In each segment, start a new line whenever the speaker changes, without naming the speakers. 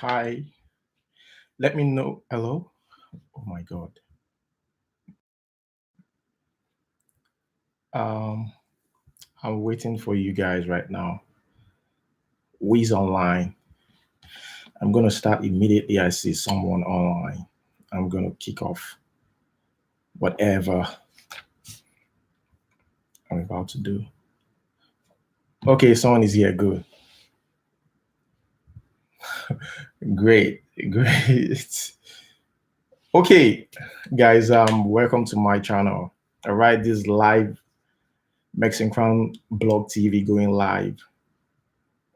Hi. Let me know. Hello? Oh my God. Um, I'm waiting for you guys right now. Wiz online. I'm gonna start immediately. I see someone online. I'm gonna kick off whatever I'm about to do. Okay, someone is here. Good. Great. Great. Okay, guys. Welcome to my channel. All right, this is live Mexican Crown Blog TV going live.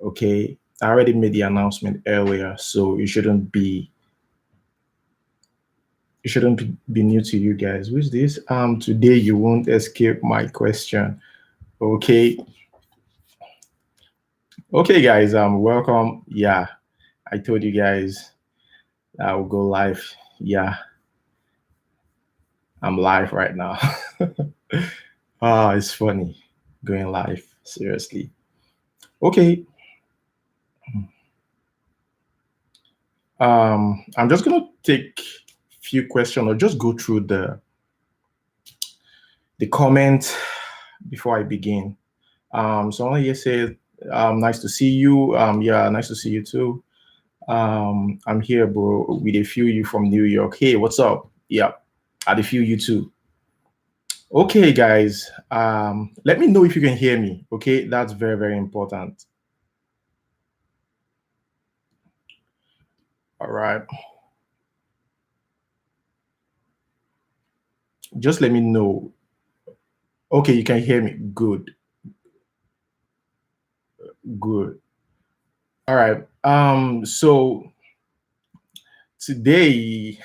Okay, I already made the announcement earlier, so it shouldn't be new to you guys. Who's this? Today you won't escape my question. Okay. Okay, guys, welcome. Yeah, I told you guys I will go live. Yeah, I'm live right now. It's funny going live, seriously. Okay. I'm just gonna take few questions or just go through the comment before I begin. Someone here said, nice to see you. Yeah, nice to see you too. I'm here, bro, with a few you from New York. Hey, what's up? Yeah, I a few you too. Okay, guys. Let me know if you can hear me. Okay, that's very, very important. All right. Just let me know. Okay, you can hear me. Good. Good. All right. So today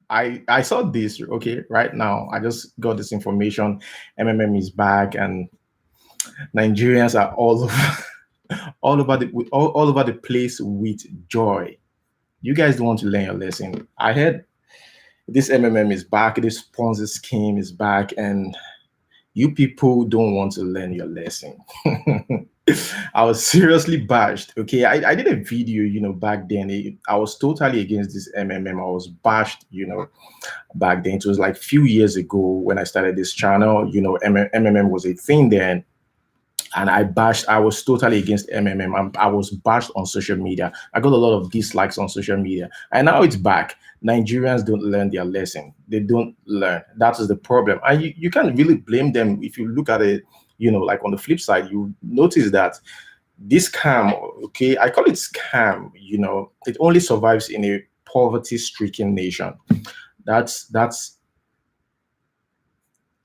I saw this, okay, right now. I just got this information. MMM is back and Nigerians are all over all over the place with joy. You guys don't want to learn your lesson. I heard this MMM is back, this Ponzi scheme is back, and you people don't want to learn your lesson. I was seriously bashed. Okay, I did a video, back then. I was totally against this MMM. I was bashed, back then. It was like a few years ago when I started this channel. MMM was a thing then. And I was totally against MMM. I was bashed on social media. I got a lot of dislikes on social media. And now it's back. Nigerians don't learn their lesson. They don't learn. That is the problem. And you can't really blame them if you look at it, like on the flip side, you notice that this scam, okay, I call it scam, it only survives in a poverty-stricken nation. That's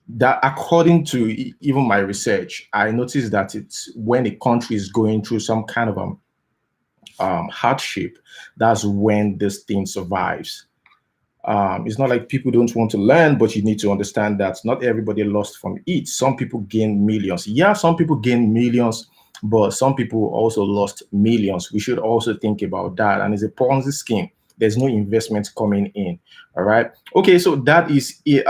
that according to even my research, I noticed that it's when a country is going through some kind of hardship, that's when this thing survives. It's not like people don't want to learn, but you need to understand that not everybody lost from it. Some people gain millions. Yeah, some people gain millions, but some people also lost millions. We should also think about that. And it's a Ponzi scheme. There's no investment coming in. All right. Okay, so that is it.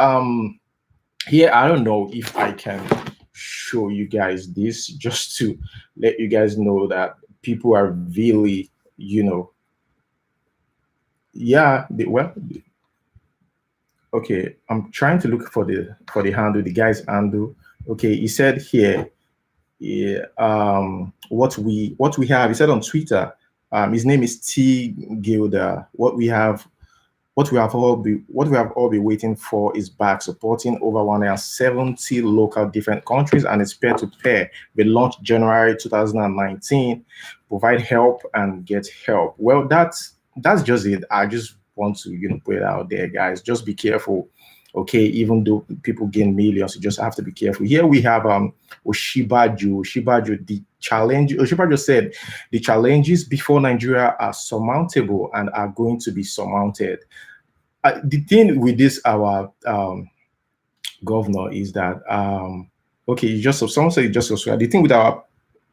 Here, I don't know if I can show you guys this just to let you guys know that people are really, yeah, okay, I'm trying to look for the handle, the guy's handle. Okay, he said here, yeah, what we have, he said on Twitter, his name is T Gilda. What we have all been waiting for is back, supporting over 170 local different countries, and it's peer-to-peer. We launched January 2019. Provide help and get help. Well, that's just it. I just want to put it out there, guys. Just be careful. Okay, even though people gain millions, you just have to be careful. Here we have Oshibaju, the challenge. Oshibaju said the challenges before Nigeria are surmountable and are going to be surmounted. The thing with this our governor is that okay, someone said just subscribe. The thing with our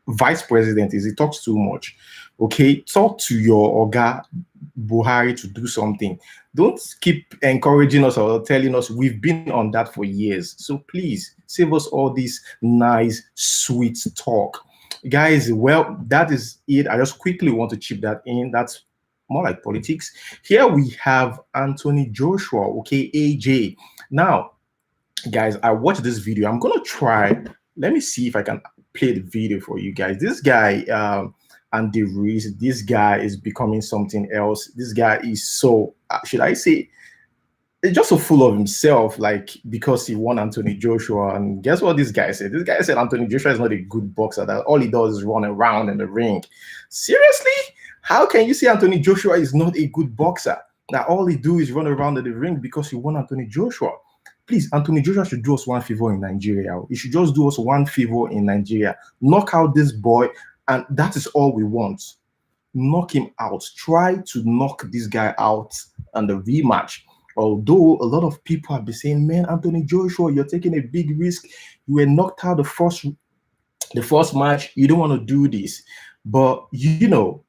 vice president is he talks too much. Okay, talk to your Oga Buhari to do something. Don't keep encouraging us or telling us we've been on that for years. So please save us all this nice, sweet talk. Guys, well, that is it. I just quickly want to chip that in. That's more like politics. Here we have Anthony Joshua, okay, AJ. Now, guys, I watched this video. I'm gonna try. Let me see if I can play the video for you guys. This guy, and the reason this guy is becoming something else. This guy is so, should I say, it's just so full of himself, like because he won Anthony Joshua. And guess what this guy said? This guy said Anthony Joshua is not a good boxer, that all he does is run around in the ring. Seriously? How can you say Anthony Joshua is not a good boxer? That all he do is run around in the ring because he won Anthony Joshua? Please, Anthony Joshua should do us one favor in Nigeria. He should just do us one favor in Nigeria. Knock out this boy, and that is all we want. Knock him out. Try to knock this guy out on the rematch. Although a lot of people have been saying, man, Anthony Joshua, you're taking a big risk. You were knocked out the first match. You don't want to do this. But, you know,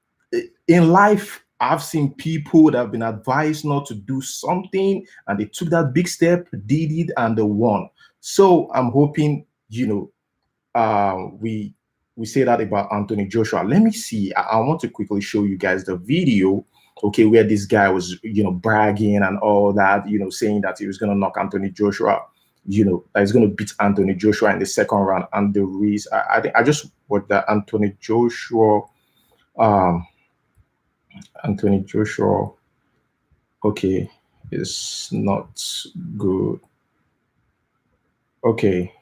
in life, I've seen people that have been advised not to do something, and they took that big step, did it, and they won. So I'm hoping, you know, we say that about Anthony Joshua. Let me see. I want to quickly show you guys the video, okay, where this guy was, you know, bragging and all that, you know, saying that he was going to knock Anthony Joshua, you know, that he's going to beat Anthony Joshua in the second round. And the reason I think I just watched that Anthony Joshua, okay, is not good. Okay,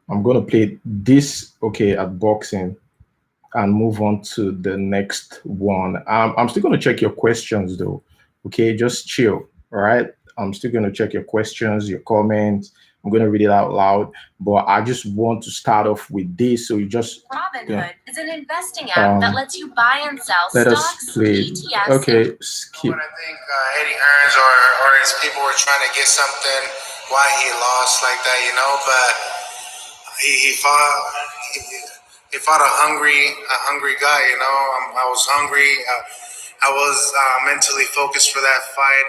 I'm going to play this, okay, at boxing, and move on to the next one. I'm still going to check your questions though. Okay, just chill. All right. I'm still going to check your questions, your comments. I'm going to read it out loud, but I just want to start off with this. So you just
Robinhood is an investing app that lets you buy and sell
let
stocks,
us play.
ETFs.
Okay, skip.
But I think Eddie Hearns or his people were trying to get something why he lost like that, you know. But he fought a hungry guy, you know. I was hungry. I was mentally focused for that fight.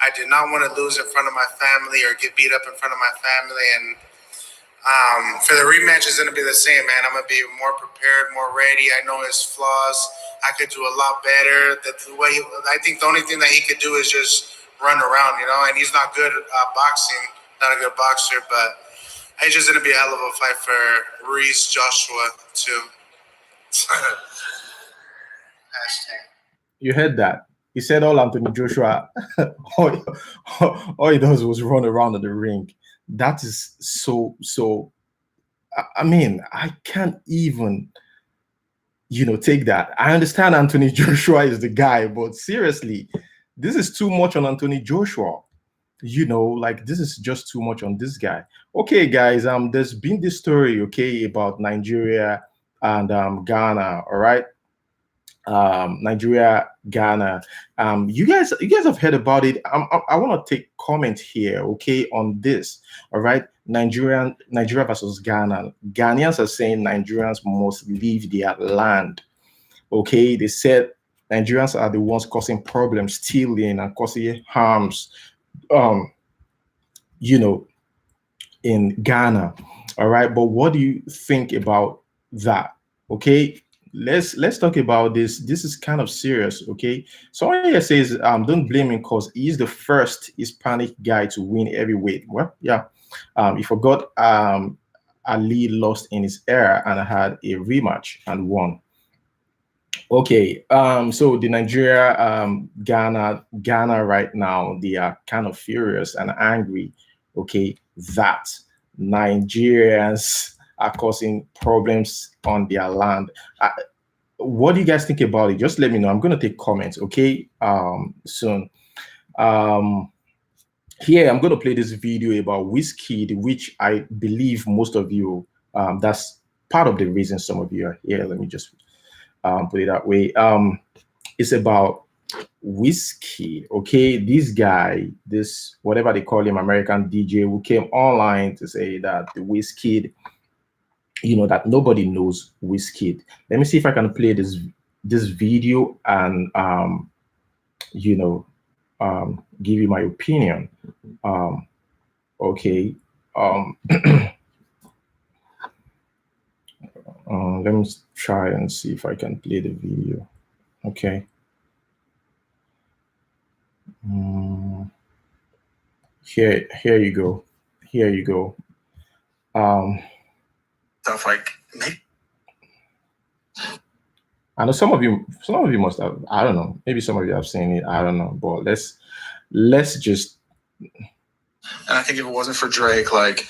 I did not want to lose in front of my family or get beat up in front of my family. And for the rematch, it's going to be the same, man. I'm going to be more prepared, more ready. I know his flaws. I could do a lot better. I think the only thing that he could do is just run around, you know. And he's not good at boxing, not a good boxer, but it's just going to be a hell of a fight for Reese Joshua, too. Hashtag.
You heard that. He said all Anthony Joshua, all he does was run around in the ring. That is so. I mean, I can't even, you know, take that. I understand Anthony Joshua is the guy, but seriously, this is too much on Anthony Joshua. You know, like this is just too much on this guy. Okay, guys, there's been this story, okay, about Nigeria and Ghana. All right. Nigeria, Ghana. You guys have heard about it. I want to take comment here, okay, on this. All right, Nigeria versus Ghana. Ghanaians are saying Nigerians must leave their land. Okay, they said Nigerians are the ones causing problems, stealing and causing harms. You know, in Ghana. All right, but what do you think about that? Okay, let's talk about this. This is kind of serious. Okay, someone here says don't blame him because he's the first Hispanic guy to win heavyweight. Well, yeah, he forgot Ali lost in his era and had a rematch and won. Okay, so the Nigeria, Ghana right now, they are kind of furious and angry. Okay, that Nigerians are causing problems on their land. What do you guys think about it? Just let me know. I'm going to take comments, okay, soon. Here, I'm going to play this video about Wizkid, which I believe most of you, that's part of the reason some of you are here. Let me just put it that way. It's about Wizkid, okay? This guy, this whatever they call him, American DJ, who came online to say that the Wizkid, you know, that nobody knows Wizkid. Let me see if I can play this video and you know, give you my opinion. Okay. Let me try and see if I can play the video. Okay. Mm, here you go. Here you go.
Stuff like
I know some of you must have, I don't know, maybe some of you have seen it, I don't know, but let's just.
And I think if it wasn't for Drake, like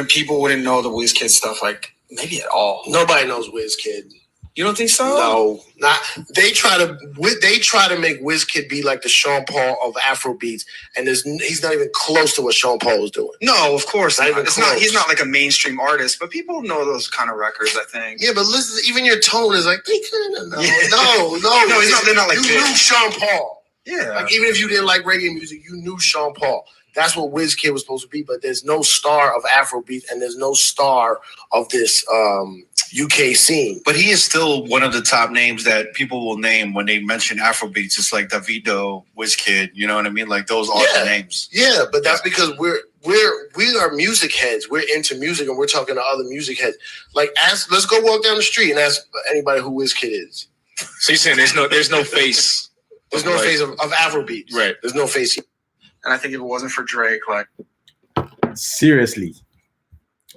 people wouldn't know the Wizkid stuff, like maybe at all.
Nobody knows Wizkid.
You don't think so?
No, not. They try to make Wizkid be like the Sean Paul of Afrobeats, and he's not even close to what Sean Paul was doing.
No, of course not.
Even close.
He's not like a mainstream artist, but people know those kind of records, I think.
Yeah, but listen, even your tone is like they kind of know.
Yeah.
No,
they're not like
you
this.
knew Sean Paul.
Yeah,
like even if you didn't like reggae music, you knew Sean Paul. That's what Wizkid was supposed to be, but there's no star of Afrobeat and there's no star of this UK scene.
But he is still one of the top names that people will name when they mention Afrobeats. It's like Davido, Wizkid, you know what I mean? Like those are the names.
Yeah, but that's because we are music heads. We're into music and we're talking to other music heads. Like let's go walk down the street and ask anybody who Wizkid is.
So you're saying there's no face.
There's no face of Afrobeats.
Right.
There's no face.
And I think if it wasn't for Drake, like
Seriously,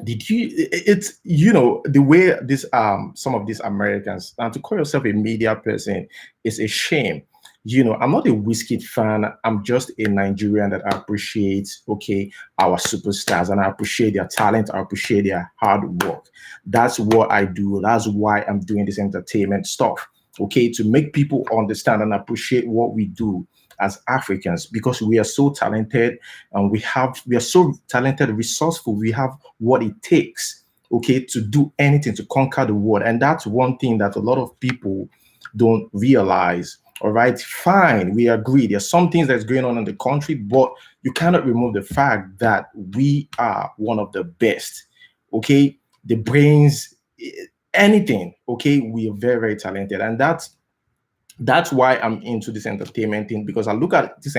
did you? It's the way this some of these Americans, and to call yourself a media person is a shame. I'm not a Wizkid fan. I'm just a Nigerian that appreciates our superstars, and I appreciate their talent. I appreciate their hard work. That's what I do. That's why I'm doing this entertainment stuff. To make people understand and appreciate what we do as Africans, because we are so talented and we are so talented, resourceful. We have what it takes, to do anything to conquer the world. And that's one thing that a lot of people don't realize. All right, fine, we agree. There's some things that's going on in the country, but you cannot remove the fact that we are one of the best. The brains, anything. We are very, very talented, and that's why I'm into this entertainment thing, because I look at this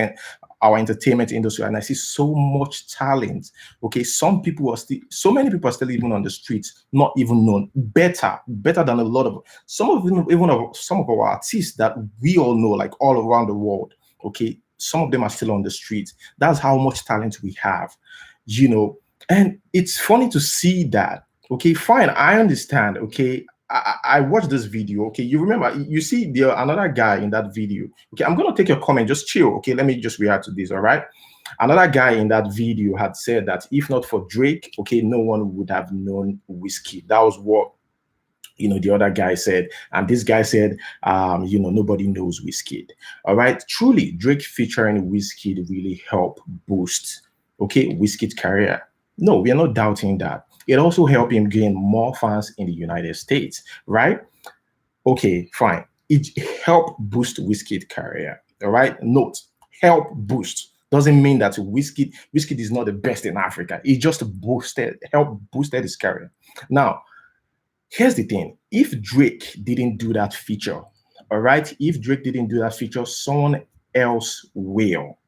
our entertainment industry and I see so much talent. So many people are still even on the streets, not even known, better than a lot of some of our artists that we all know, like all around the world. Some of them are still on the streets. That's how much talent we have, and it's funny to see that. Fine, I understand. I watched this video. You remember, you see there another guy in that video. I'm gonna take your comment, just chill. Let me just react to this. All right, another guy in that video had said that if not for Drake, no one would have known Wizkid. That was what the other guy said, and this guy said nobody knows Wizkid. All right, truly Drake featuring Wizkid really helped boost Wizkid's career. No, we are not doubting that. It also helped him gain more fans in the United States, right? Fine. It helped boost Wizkid's career, all right? Note, help boost doesn't mean that Wizkid is not the best in Africa. It just helped boosted his career. Now, here's the thing. If Drake didn't do that feature, all right? If Drake didn't do that feature, someone else will.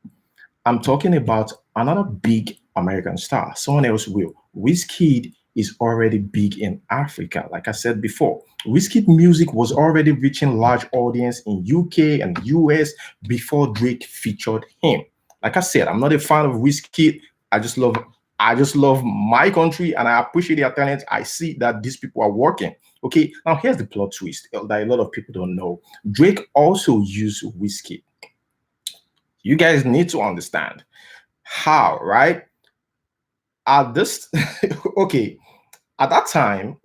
I'm talking about another big American star. Someone else will. Wizkid is already big in Africa. Like I said before, Wizkid music was already reaching large audience in UK and US before Drake featured him. Like I said, I'm not a fan of Wizkid. I just love my country and I appreciate their talent. I see that these people are working. Now here's the plot twist that a lot of people don't know. Drake also used Wizkid. You guys need to understand how, right? At this, at that time,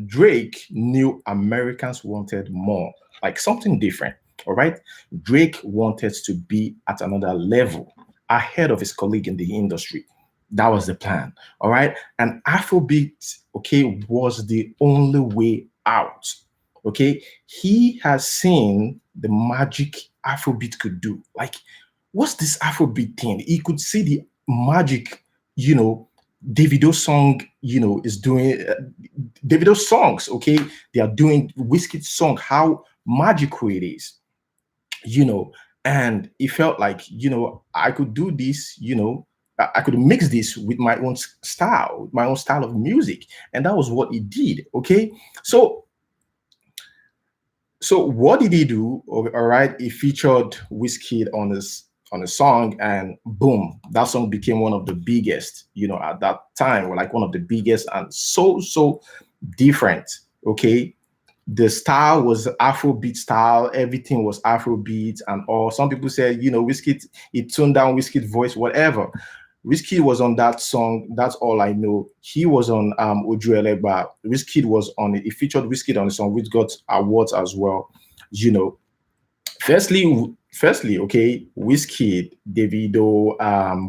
Drake knew Americans wanted more, like something different, all right? Drake wanted to be at another level, ahead of his colleague in the industry. That was the plan, all right? And Afrobeat, was the only way out, He has seen the magic Afrobeat could do. Like, what's this Afrobeat thing? He could see the magic, Davido song, is doing Davido songs, they are doing Wizkid song, how magical it is, and it felt like, I could do this, I could mix this with my own style of music, and that was what he did. So So what did he do? All right, he featured Wizkid on a song, and boom, that song became one of the biggest. At that time, like one of the biggest, and so different. Okay, the style was Afrobeat style. Everything was Afrobeat and all. Some people said, Wizkid, he tuned down Wizkid voice, whatever. Wizkid was on that song. That's all I know. He was on Oju Elegba. Wizkid was on it. He featured Wizkid on the song, which got awards as well. You know, firstly, okay, Wizkid, Davido,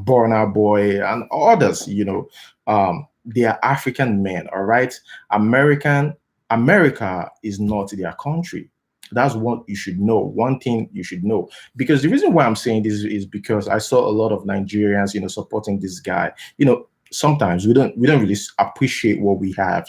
Burna Boy, and others. They are African men. All right, America is not their country. That's what you should know. One thing you should know. Because the reason why I'm saying this is because I saw a lot of Nigerians, supporting this guy. Sometimes we don't really appreciate what we have,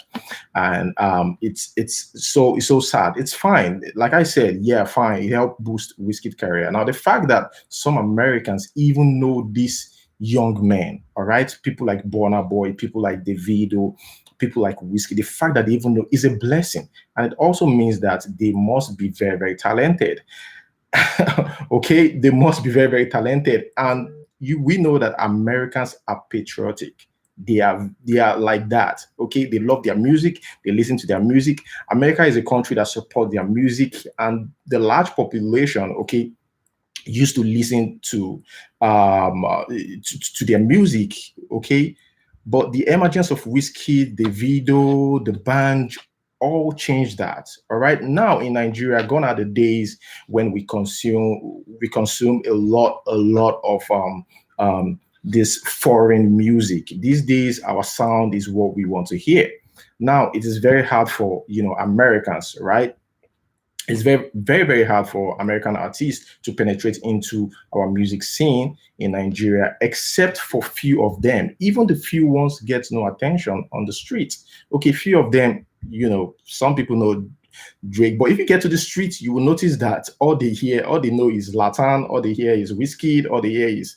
and it's so sad. It's fine. Like I said, yeah, fine. It helped boost Whiskey career. Now the fact that some Americans even know this young men, all right, people like Burna Boy, people like Davido, people like Whiskey, the fact that they even know is a blessing. And it also means that they must be very, very talented. Okay, they must be very, very talented. And we know that Americans are patriotic. They are like that. Okay, they love their music, they listen to their music. America is a country that supports their music, and the large population, okay, used to listen to their music, okay. But the emergence of Whiskey, the video, the band, all changed that. All right. Now in Nigeria, gone are the days when we consume a lot of this foreign music. These days, our sound is what we want to hear. Now it is very hard for Americans, right? It's very, very, very hard for American artists to penetrate into our music scene in Nigeria, except for few of them. Even the few ones get no attention on the streets. Okay, few of them, some people know Drake, but if you get to the streets, you will notice that all they know is Latin, all they hear is Whiskey, all they hear is,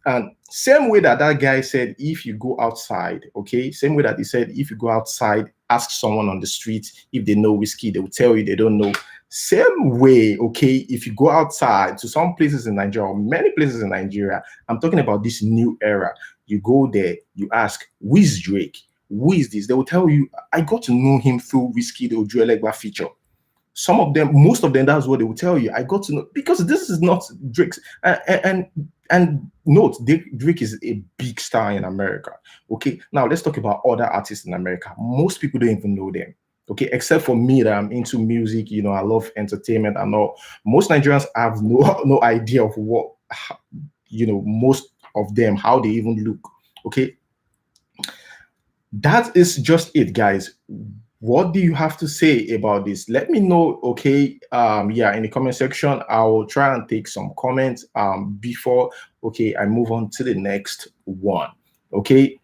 and same way that guy said, if you go outside, okay, same way that he said, if you go outside, ask someone on the street if they know Whiskey, they will tell you they don't know. Same way, okay, if you go outside to some places in Nigeria, or many places in Nigeria, I'm talking about this new era, you go there, you ask, who is Drake? Who is this? They will tell you, I got to know him through Whiskey, the Oju Elegba feature. Some of them, most of them, that's what they will tell you. I got to know, because this is not Drake's. And note, Drake is a big star in America. Okay, now let's talk about other artists in America. Most people don't even know them. Okay, except for me, that I'm into music. I love entertainment and all. Most Nigerians have no idea of what, most of them, how they even look. Okay, that is just it, guys. What do you have to say about this? Let me know, okay? Yeah, in the comment section. I will try and take some comments before, okay, I move on to the next one, okay?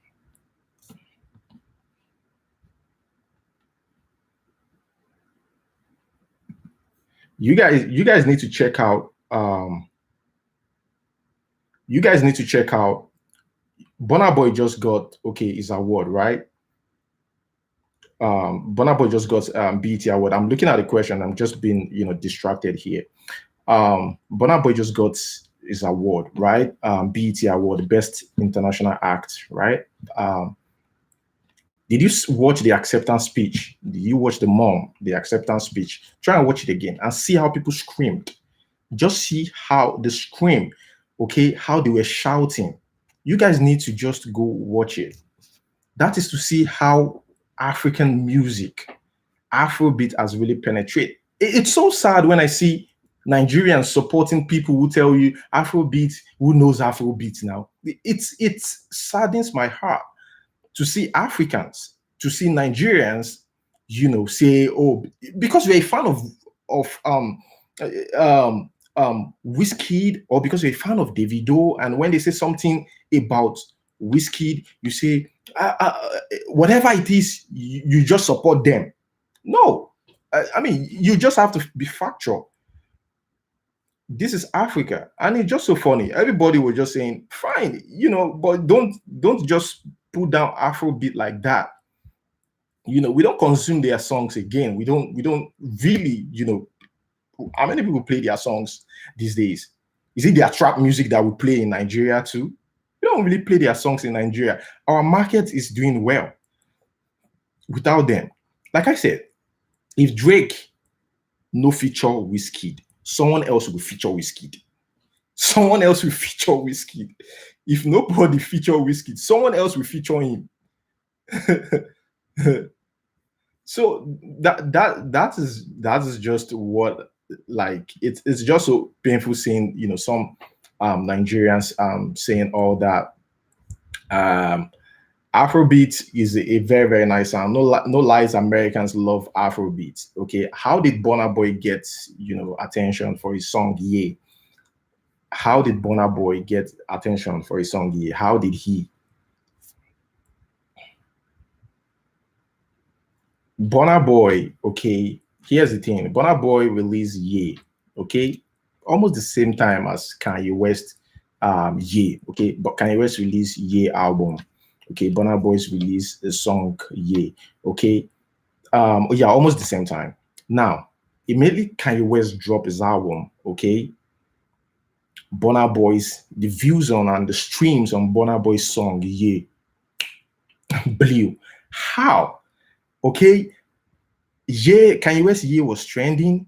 You guys need to check out, Burna Boy just got, okay, his award, right? Burna Boy just got BET award. I'm looking at the question. I'm just being, distracted here. Burna Boy just got his award, right? BET award, best international act, right? Did you watch the acceptance speech? Did you watch the acceptance speech? Try and watch it again and see how people screamed. Just see how they scream, okay? How they were shouting. You guys need to just go watch it. That is to see how African music, Afrobeat has really penetrated. It's so sad when I see Nigerians supporting people who tell you Afrobeat, who knows Afrobeat now. It saddens my heart to see Africans, to see Nigerians, say, oh, because you're a fan of Wizkid, or because you're a fan of Davido, and when they say something about Wizkid, you say, whatever it is, you just support them. No, I mean, you just have to be factual. This is Africa, and it's just so funny. Everybody was just saying, fine, but don't just put down Afrobeat like that. we don't consume their songs again. We don't really, how many people play their songs these days? Is it their trap music that we play in Nigeria too? We don't really play their songs in Nigeria. Our market is doing well without them. Like I said, if Drake no feature Wizkid, someone else will feature Wizkid. Someone else will feature Wizkid. If nobody feature Wizkid, someone else will feature him. So that is just what, like, it's just so painful seeing some Nigerians saying all that. Afrobeat is a very, very nice sound. No lies, Americans love Afrobeat. Okay, how did Burna Boy get attention for his song "Yeah"? How did Burna Boy get attention for his song "Yeah"? How did he? Burna Boy, okay, here's the thing. Burna Boy released "Yeah," okay, almost the same time as Kanye West, "Yeah," okay, but Kanye West released "Yeah" album. Okay, Burna Boy's released the song "Yeah." Okay, yeah, almost the same time. Now, immediately Kanye West dropped his album. Okay, Burna Boy's the views on and the streams on Burna Boy's song "Yeah" blew. How? Okay, "Yeah," Kanye West "Yeah" was trending,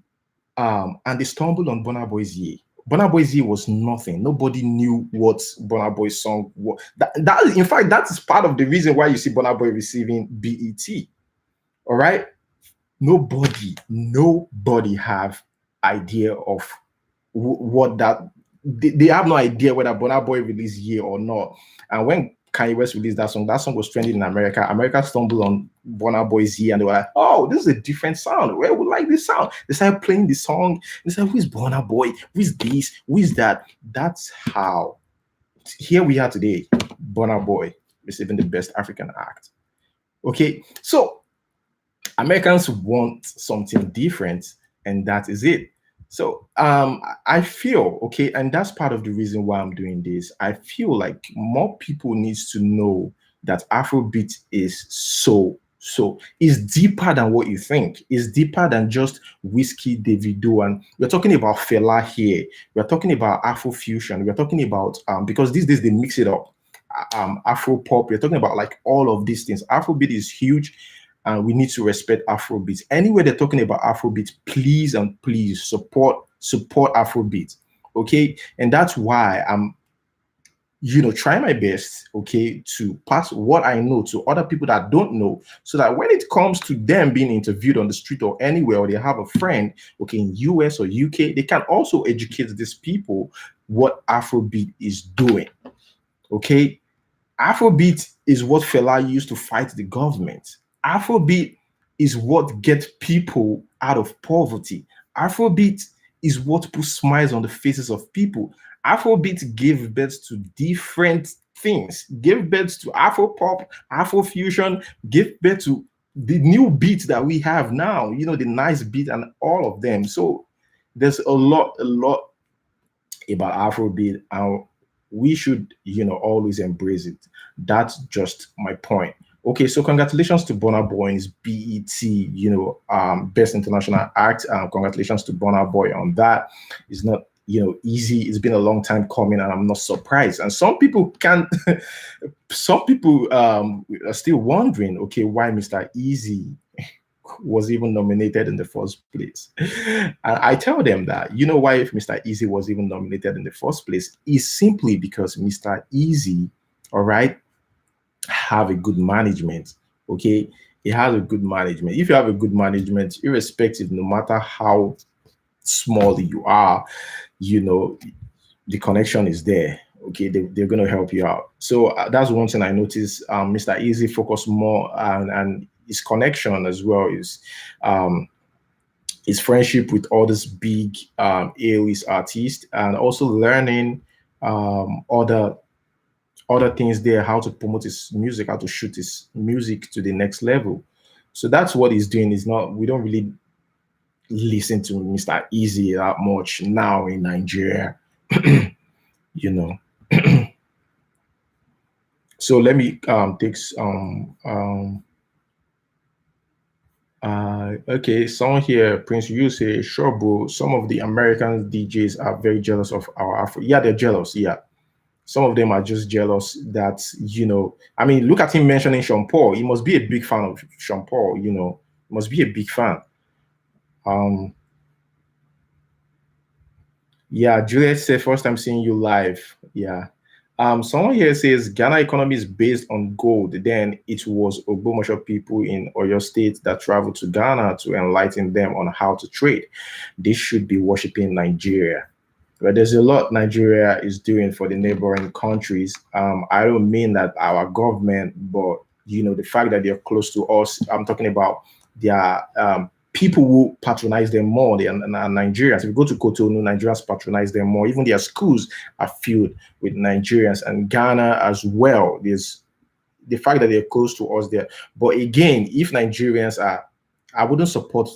and they stumbled on Burna Boy's "Yeah." Burna Boy's "Yeah" was nothing. Nobody knew what Burna Boy's song was. In fact, that is part of the reason why you see Burna Boy receiving BET. All right, nobody have idea of what that. They have no idea whether Burna Boy released "Yeah" or not. And when Kanye West released that song was trending in America. America stumbled on Burna Boy's "Yeah," and they were like, "Oh, this is a different sound. Where we like this sound?" They started playing the song. They said, "Who's Burna Boy? Who's this? Who's that?" That's how. Here we are today. Burna Boy receiving the Best African Act. Okay, so Americans want something different, and that is it. So I feel, okay, and that's part of the reason why I'm doing this. I feel like more people needs to know that Afrobeat is is deeper than what you think. It's deeper than just Wizkid, Davido, and we're talking about Fela here. We're talking about Afrofusion. We're talking about because these days they mix it up. Afro pop. We're talking about like all of these things. Afrobeat is huge, and we need to respect Afrobeat. Anywhere they're talking about Afrobeat, please and please support Afrobeat. Okay, and that's why I'm trying my best, okay, to pass what I know to other people that don't know, so that when it comes to them being interviewed on the street or anywhere, or they have a friend, okay, in US or UK, they can also educate these people what Afrobeat is doing. Okay, Afrobeat is what Fela used to fight the government. Afrobeat is what gets people out of poverty. Afrobeat is what puts smiles on the faces of people. Afrobeat gave birth to different things, gave birth to Afropop, Afrofusion, gave birth to the new beats that we have now, the nice beat and all of them. So there's a lot about Afrobeat, and we should, always embrace it. That's just my point. Okay, so congratulations to Burna Boy's BET, Best International Act. Congratulations to Burna Boy on that. It's not, easy. It's been a long time coming, and I'm not surprised. And some people some people are still wondering, okay, why Mr. Easy was even nominated in the first place. And I tell them that, why if Mr. Easy was even nominated in the first place is simply because Mr. Easy, all right, have a good management. Okay, he has a good management. If you have a good management, irrespective, no matter how small you are, the connection is there. Okay, they're going to help you out. So that's one thing I noticed. Mr. Easy focused more and his connection as well is his friendship with all these big AOE's artists, and also learning other things there, how to promote his music, how to shoot his music to the next level. So that's what he's doing. We don't really listen to Mr. Easy that much now in Nigeria, So let me take Okay, someone here, Prince, you say, sure, bro. Some of the American DJs are very jealous of our Afro. Yeah, they're jealous. Yeah, some of them are just jealous that, I mean, look at him mentioning Sean Paul. He must be a big fan of Sean Paul. He must be a big fan. Um, yeah, Juliet said, first time seeing you live. Yeah. Someone here says Ghana economy is based on gold. Then it was Ogbomosho people in Oyo State that traveled to Ghana to enlighten them on how to trade. They should be worshiping Nigeria. But there's a lot Nigeria is doing for the neighboring countries. I don't mean that our government, but the fact that they're close to us. I'm talking about their people who patronize them more than Nigerians. If you go to Cotonou, Nigerians patronize them more. Even their schools are filled with Nigerians, and Ghana as well. There's the fact that they're close to us there. But again, if Nigerians are, I wouldn't support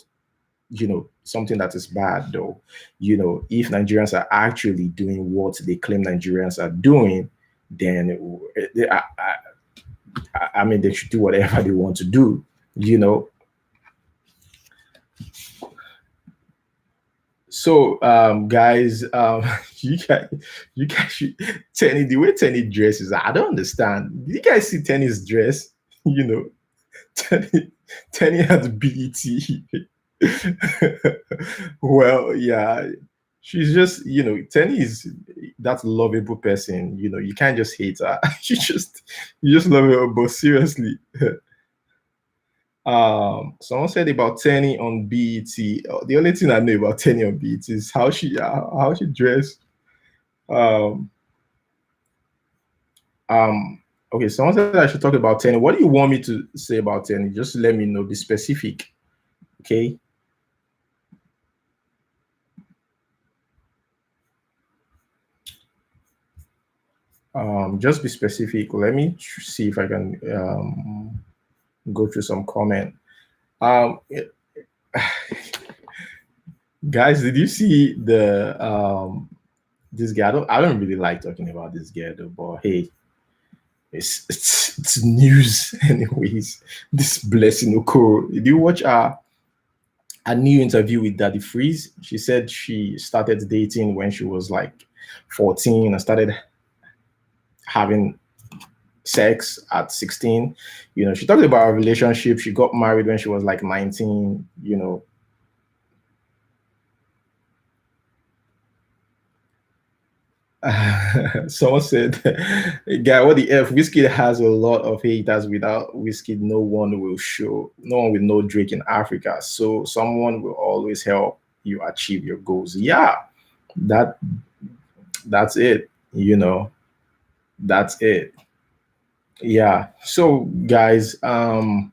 something that is bad though. If Nigerians are actually doing what they claim Nigerians are doing, then I mean, they should do whatever they want to do. So, guys, you guys should Tenny, the way Tenny dresses, I don't understand. Did you guys see Tenny's dress? Tenny had BET. Well, yeah, she's just, Tenny is that lovable person. You can't just hate her. you just love her. But seriously, someone said about Tenny on BET. The only thing I know about Tenny on BET is how she dressed. Okay, someone said I should talk about Tenny. What do you want me to say about Tenny? Just let me know. Be specific. Okay. Just be specific. Let me see if I can go through some comment. Guys, did you see the this guy? I don't really like talking about this guy though, but hey, it's news anyways. This Blessing Okoro. Did you watch a new interview with Daddy Freeze? She said she started dating when she was like 14 and started having sex at 16. She talked about her relationship. She got married when she was like 19. Someone said, guy, what the F? Wizkid has a lot of haters. Without Wizkid, no one will know Drake in Africa. So someone will always help you achieve your goals. Yeah, that's it. That's it. Yeah. So guys, someone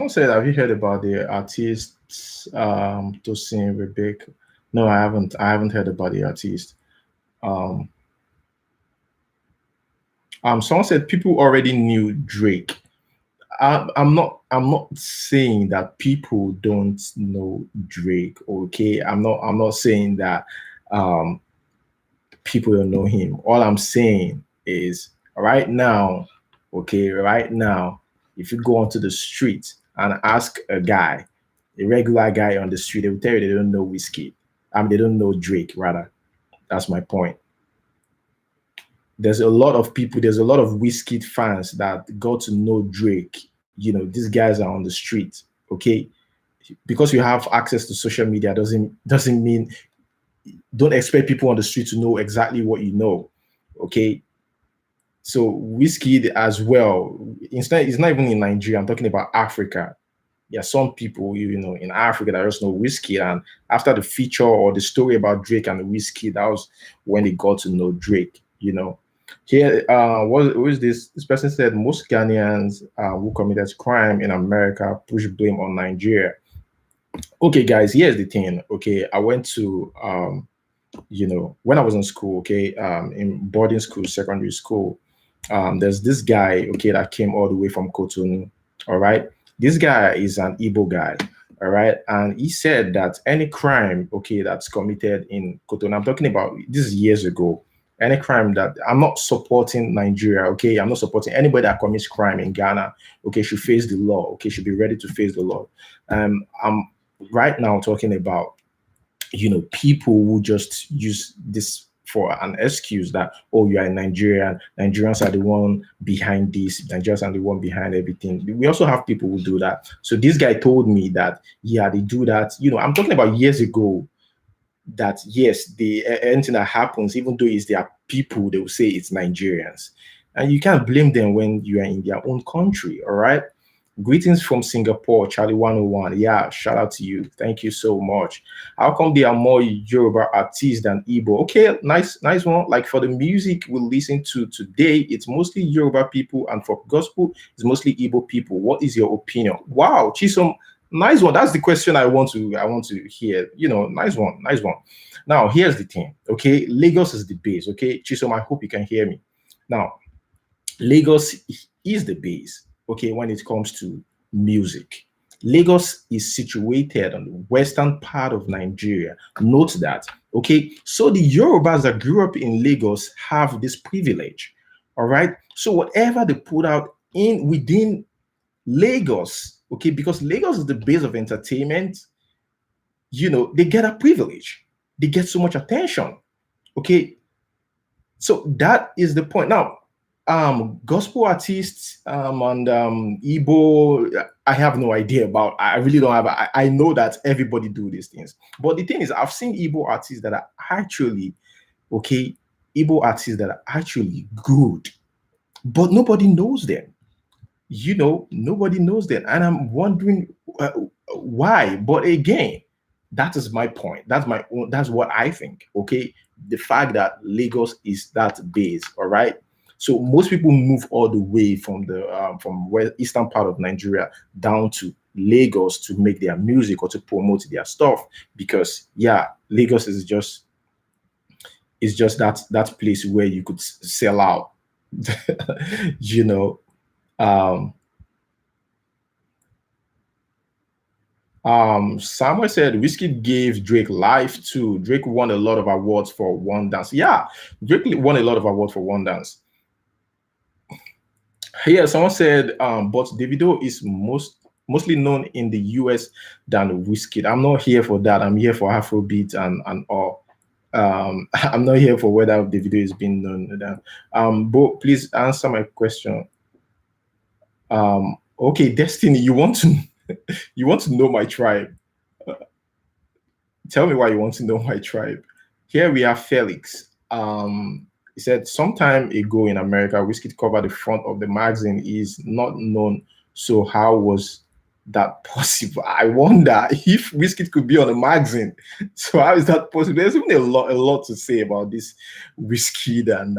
said, have you heard about the artists to sing Rebecca? No, I haven't. I haven't heard about the artist. Someone said people already knew Drake. I'm not saying that people don't know Drake. Okay, I'm not saying that people don't know him. All I'm saying is right now, if you go onto the street and ask a regular guy on the street, they will tell you they don't know Wizkid. They don't know Drake, rather. That's my point. There's a lot of Wizkid fans that got to know Drake. These guys are on the street, okay? Because you have access to social media doesn't mean don't expect people on the street to know exactly what you know, okay? So Wizkid as well, instead, it's not even in Nigeria. I'm talking about Africa. Yeah, some people, in Africa that just know Wizkid, and after the feature or the story about Drake and Wizkid, that was when they got to know Drake. Here, who is this? This person said most Ghanaians who committed crime in America push blame on Nigeria. Okay, guys, here's the thing. Okay, I went to when I was in school, okay, in boarding school, secondary school, there's this guy, okay, that came all the way from Cotonou. All right, this guy is an Igbo guy. All right, and he said that any crime, okay, that's committed in Cotonou, I'm talking about this is years ago. any crime that I'm not supporting Nigeria, okay? I'm not supporting anybody that commits crime in Ghana, okay, should face the law, okay, should be ready to face the law. I'm right now talking about, people who just use this for an excuse that, oh, you are in Nigeria, Nigerians are the one behind this, Nigerians are the one behind everything. We also have people who do that. So this guy told me that, yeah, they do that. I'm talking about years ago, that yes, anything that happens, even though it's their people, they will say it's Nigerians. And you can't blame them when you are in their own country, all right? Greetings from Singapore, Charlie 101. Yeah, shout out to you. Thank you so much. How come there are more Yoruba artists than Igbo? Okay, nice one. Like for the music we listen to today, it's mostly Yoruba people, and for gospel, it's mostly Igbo people. What is your opinion? Wow, Chisom, nice one. That's the question I want to hear. Nice one. Now, here's the thing. Okay, Lagos is the base. Okay, Chisom, I hope you can hear me. Now, Lagos is the base, okay, when it comes to music. Lagos is situated on the western part of Nigeria. Note that, okay? So the Yorubas that grew up in Lagos have this privilege, all right? So whatever they put out within Lagos, okay, because Lagos is the base of entertainment, they get a privilege. They get so much attention, okay? So that is the point. Now, gospel artists and Igbo, I have no idea about. I really don't have. I know that everybody do these things, but the thing is, I've seen Igbo artists that are actually okay. Igbo artists that are actually good, but nobody knows them. Nobody knows them, and I'm wondering why. But again, that is my point. That's my own. That's what I think. Okay, the fact that Lagos is that base. All right. So most people move all the way from the eastern part of Nigeria down to Lagos to make their music or to promote their stuff, because yeah, Lagos is just that place where you could sell out. Samuel said Wizkid gave Drake life too. Drake won a lot of awards for One Dance. Yeah, Drake won a lot of awards for One Dance. Yeah, someone said, but Davido is mostly known in the US than Wizkid. I'm not here for that. I'm here for Afrobeat and all. I'm not here for whether Davido is being known. But please answer my question. Okay, Destiny, you want to know my tribe? Tell me why you want to know my tribe. Here we have Felix. He said, sometime ago in America, Wizkid covered the front of the magazine is not known. So how was that possible? I wonder if Wizkid could be on a magazine. So how is that possible? There's even a lot to say about this Wizkid and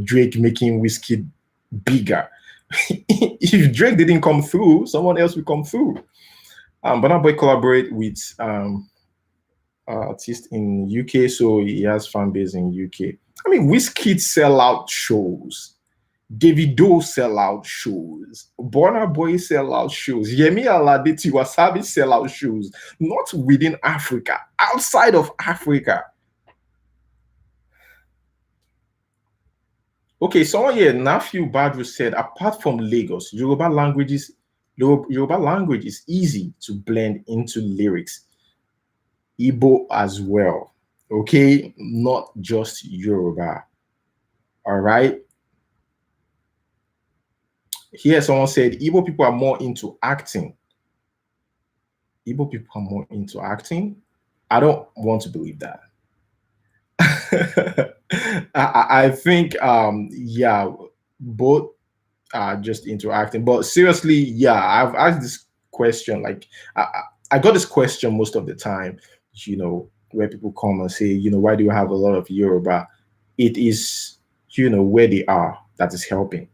Drake making Wizkid bigger. If Drake didn't come through, someone else will come through. Burna Boy collaborate with Artiste in UK, so he has fan base in UK. I mean, Wizkid sell out shows, Davido sell out shows, Burna Boy sell out shows, Yemi Alade, Wasabi sell out shows, not within Africa, outside of Africa. Okay, someone here, Nafiu Badru said, apart from Lagos, Yoruba language is easy to blend into lyrics. Igbo as well. Okay, not just Yoruba. All right. Here, someone said Igbo people are more into acting. Igbo people are more into acting. I don't want to believe that. I think, yeah, both are just into acting. But seriously, yeah, I've asked this question. Like, I got this question most of the time. Where people come and say, why do you have a lot of Yoruba? It is, where they are that is helping.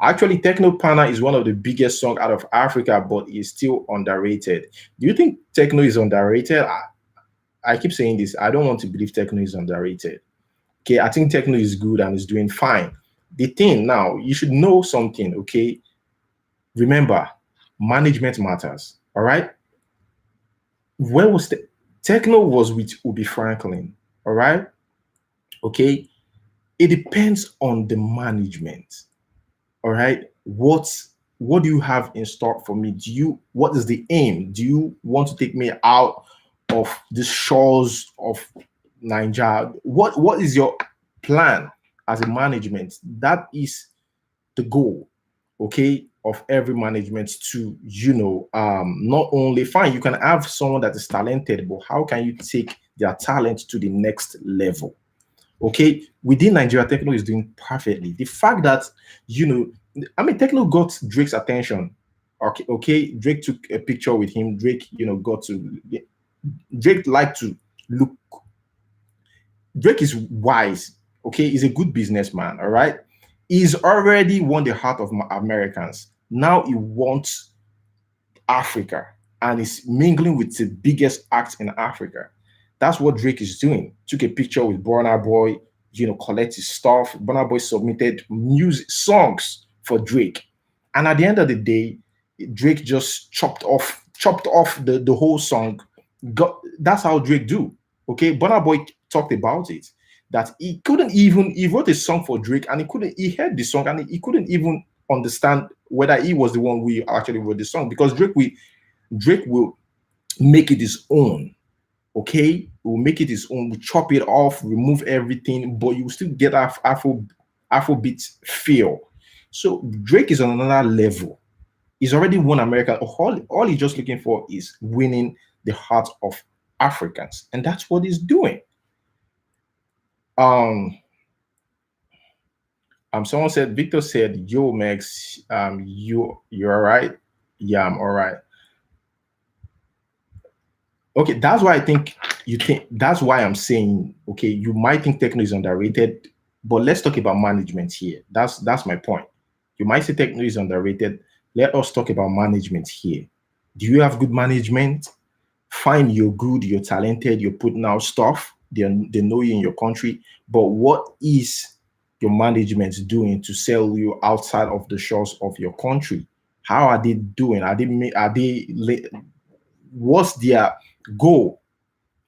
Actually, Techno Pana is one of the biggest songs out of Africa, but is still underrated. Do you think techno is underrated? I keep saying this. I don't want to believe techno is underrated. Okay, I think techno is good and is doing fine. The thing now, you should know something, okay? Remember, management matters, all right? Where was techno was with Ubi Franklin, all right? Okay, It depends on the management. All right. What do you have in store for me? What is the aim? Do you want to take me out of the shores of Nigeria? What is your plan as a management? That is the goal, okay, of every management to, not only fine, you can have someone that is talented, but how can you take their talent to the next level? Okay, within Nigeria, Techno is doing perfectly. The fact that, Techno got Drake's attention. Okay, Drake took a picture with him. Drake, got to Drake liked to look. Drake is wise. Okay, he's a good businessman. All right, he's already won the heart of Americans. Now he wants Africa and is mingling with the biggest acts in Africa. That's what Drake is doing. Took a picture with Burna Boy, collect his stuff. Burna Boy submitted music songs for Drake. And at the end of the day, Drake just chopped off the whole song. That's how Drake do. Okay, Burna Boy talked about it. That he wrote a song for Drake and he heard the song and he couldn't even understand whether he was the one who actually wrote the song, because Drake will make it his own. Okay, we'll make it his own. We'll chop it off, remove everything, but you still get Afrobeat feel. So Drake is on another level. He's already won America. All he's just looking for is winning the heart of Africans, and that's what he's doing. Someone said, Victor said, "Yo, Max, you're all right." Yeah, I'm all right. Okay, that's why that's why I'm saying, okay, you might think techno is underrated, but let's talk about management here. That's my point. You might say techno is underrated. Let us talk about management here. Do you have good management? Fine, you're good, you're talented, you're putting out stuff. They know you in your country, but what is your management doing to sell you outside of the shores of your country? How are they doing? What's their goal?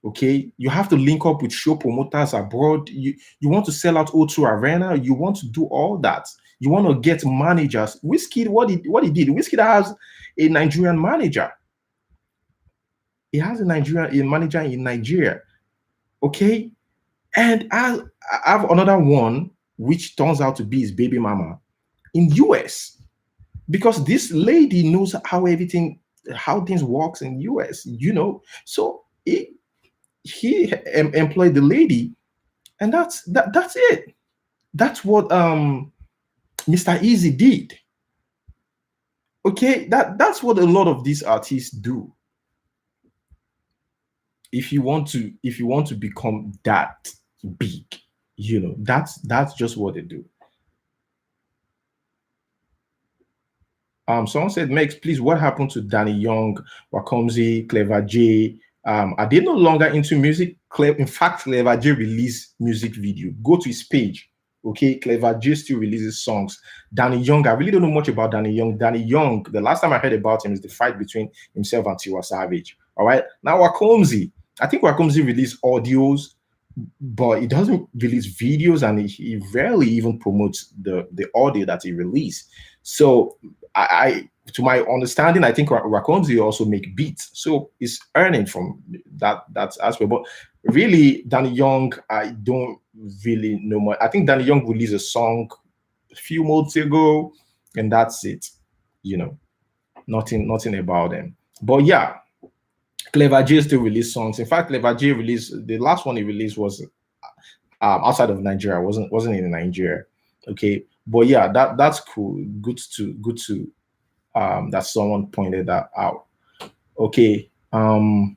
Okay, you have to link up with show promoters abroad. You want to sell out O2 Arena. You want to do all that. You want to get managers. Wizkid, what he did. Wizkid has a Nigerian manager. He has a manager in Nigeria. Okay, and I have another one which turns out to be his baby mama in US, because this lady knows how things works in US. So he employed the lady, and that's it. That's what Mr. Easy did. Okay, that's what a lot of these artists do. If you want to become that big, that's just what they do. Someone said, Mex, please, what happened to Danny Young, Wakomzi, Clever J? Are they no longer into music? In fact, Clever J released music video. Go to his page. Okay, Clever J still releases songs. Danny Young, I really don't know much about Danny Young. Danny Young, the last time I heard about him is the fight between himself and Tiwa Savage. All right, now Wakomzi. I think Wakomzi released audios, but he doesn't release videos, and he rarely even promotes the audio that he released. So I to my understanding, I think Wakomzi also make beats, so he's earning from that aspect. But really, Danny Young, I don't really know much. I think Danny Young released a song a few months ago, and that's it. Nothing about him. But yeah, Clever J still released songs. In fact, Clever J released the last one he released was outside of Nigeria. wasn't in Nigeria. Okay, but yeah, that's cool. Good to that someone pointed that out. Okay, our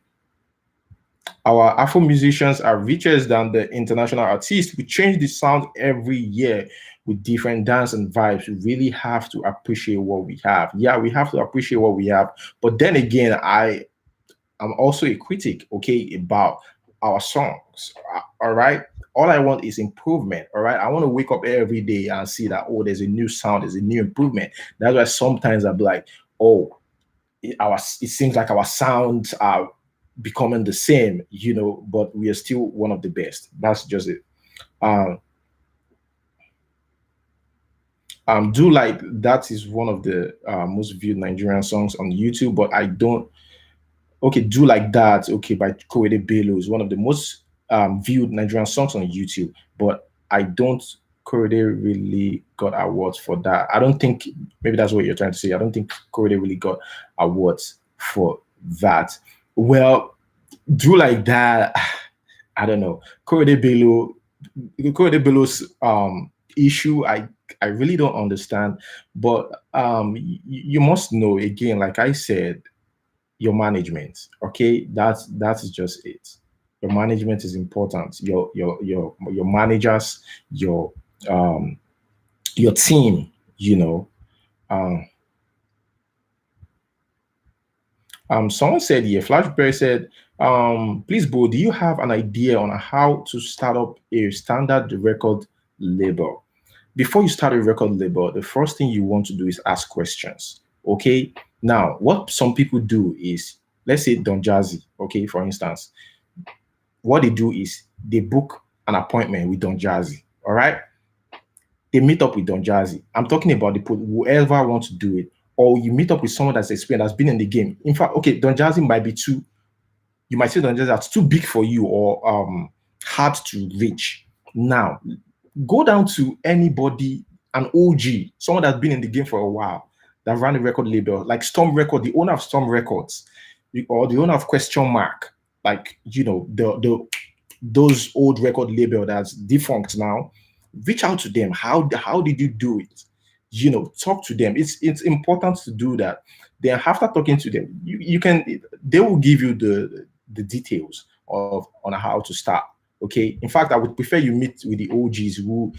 Afro musicians are richer than the international artists. We change the sound every year with different dance and vibes. We really have to appreciate what we have. Yeah, we have to appreciate what we have. But then again, I'm also a critic, okay, about our songs. All right. All I want is improvement. All right. I want to wake up every day and see that, oh, there's a new sound, there's a new improvement. That's why sometimes I'll be like, oh, it seems like our sounds are becoming the same, but we are still one of the best. That's just it. Do Like That is one of the most viewed Nigerian songs on YouTube, but I don't. Okay, Do Like That, okay, by Korede Bello is one of the most viewed Nigerian songs on YouTube, but I don't. Korede really got awards for that. I don't think, maybe that's what you're trying to say. I don't think Korede really got awards for that. Well, Do Like That, I don't know. Korede Bello's issue, I really don't understand. But you must know, again, like I said, your management. Okay, that is just it. Your management is important. Your managers, um your team. You know. Um, Someone said here, Flashberry said, please, Bo, do you have an idea on how to start up a standard record label? Before you start a record label, the first thing you want to do is ask questions. Okay. Now, what some people do is, let's say Don Jazzy, okay, for instance, what they do is they book an appointment with Don Jazzy. All right. They meet up with Don Jazzy. I'm talking about whoever wants to do it, or you meet up with someone that's experienced, that's been in the game. In fact, okay, Don Jazzy might be too, you might say Don Jazzy that's too big for you or hard to reach. Now, go down to anybody, an OG, someone that's been in the game for a while, that ran a record label, like Storm Record, the owner of Storm Records, or the owner of Question Mark, like the those old record label that's defunct now. Reach out to them. How did you do it? Talk to them. It's important to do that. Then after talking to them, you can they will give you the details of on how to start. Okay. In fact, I would prefer you meet with the OGs who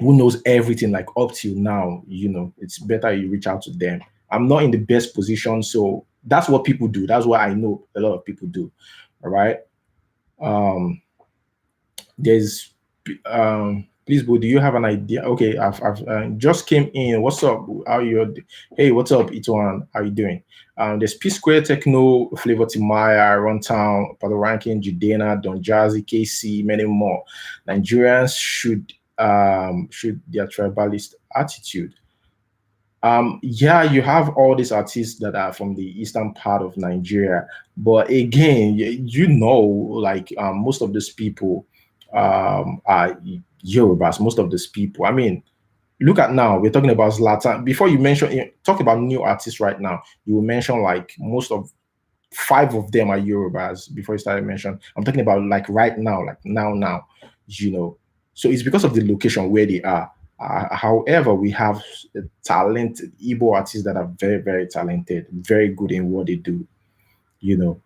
knows everything like up till now. It's better you reach out to them. I'm not in the best position, so that's what people do. That's what I know a lot of people do. All right. There's please, Bo, do you have an idea? Okay, I've just came in. What's up? How you? Hey, what's up, Ituan? How you doing? There's P Square, Techno, Flavor Timaya, Runtown, Palo Ranking, Judena, Don Jazzy, KC, many more. Nigerians should their tribalist attitude. Yeah, you have all these artists that are from the eastern part of Nigeria, but again, like most of these people are Yorubas. Most of these people, I mean, look at now. We're talking about Zlatan. Before you mention, talk about new artists right now. You will mention like most of 5 of them are Yorubas. Before you started mentioning, I'm talking about like right now, like now. So it's because of the location where they are. However, we have talented Igbo artists that are very, very talented, very good in what they do. You know,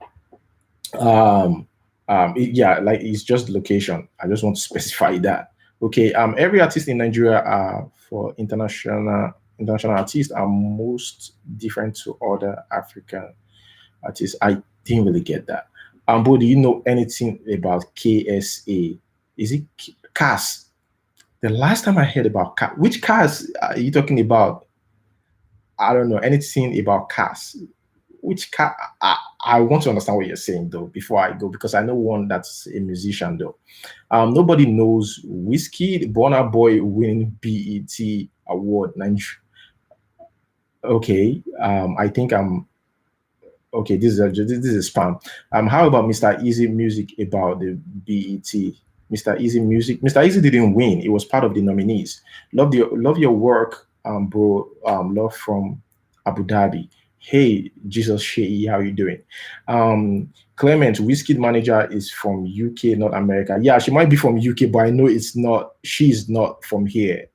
yeah, like it's just location. I just want to specify that. Okay. Every artist in Nigeria for international artists are most different to other African artists. I didn't really get that. But do you know anything about KSA? Is it CAS? The last time I heard about CAS, which CAS are you talking about? I don't know anything about CAS. Which CAS? I want to understand what you're saying though before I go, because I know one that's a musician though. Nobody knows Wizkid, Burna Boy winning BET award. Okay, I think I'm okay. This is spam. How about Mr. Easy Music about the BET? Mr. Easy Music. Mr. Easy didn't win. It was part of the nominees. Love your work, bro. Love from Abu Dhabi. Hey, Jesus Shei, how you doing? Clement, Wizkid manager is from UK, not America. Yeah, she might be from UK, but I know it's not. She's not from here.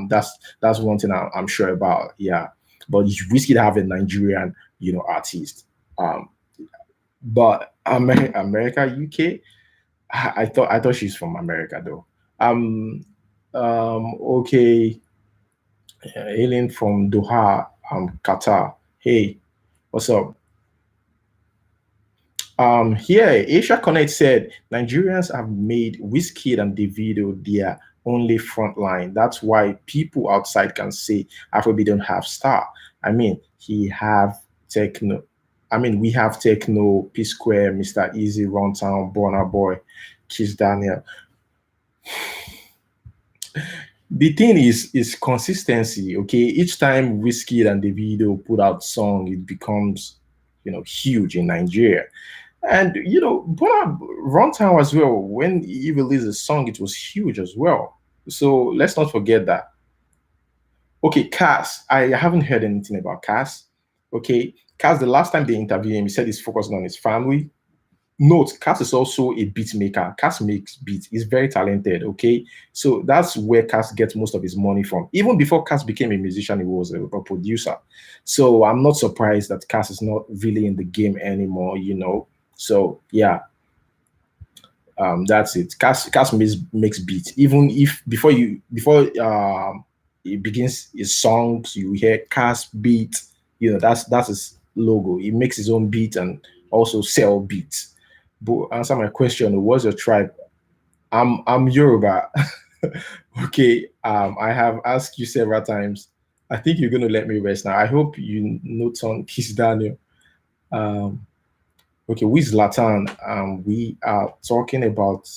That's one thing I'm sure about. Yeah, but Wizkid have a Nigerian, artist. But America, UK. I thought she's from America though. Okay. Hailing from Doha, Qatar. Hey, what's up? Here, Asia Connect said Nigerians have made Wizkid and Davido their only front line. That's why people outside can say Afrobeat don't have star. I mean, he have techno. I mean, we have techno, P Square, Mr. Easy, Runtown, Burna Boy, Kiss Daniel. The thing is consistency. Okay, each time Wizkid and Davido put out song, it becomes huge in Nigeria. And Burna Runtime as well. When he released a song, it was huge as well. So let's not forget that. Okay, Cass. I haven't heard anything about Cass. Okay, Cass. The last time they interviewed him, he said he's focusing on his family. Note, Cass is also a beat maker. Cass makes beats. He's very talented. Okay, so that's where Cass gets most of his money from. Even before Cass became a musician, he was a producer. So I'm not surprised that Cass is not really in the game anymore. So yeah, that's it. Cass makes beats. Even if before he begins his songs, you hear Cass beat. That's his logo. He makes his own beat and also sell beats. But answer my question, what's your tribe? I'm Yoruba. Okay. I have asked you several times. I think you're gonna let me rest now. I hope you note on Kiss Daniel. Um, okay, with Latan, we are talking about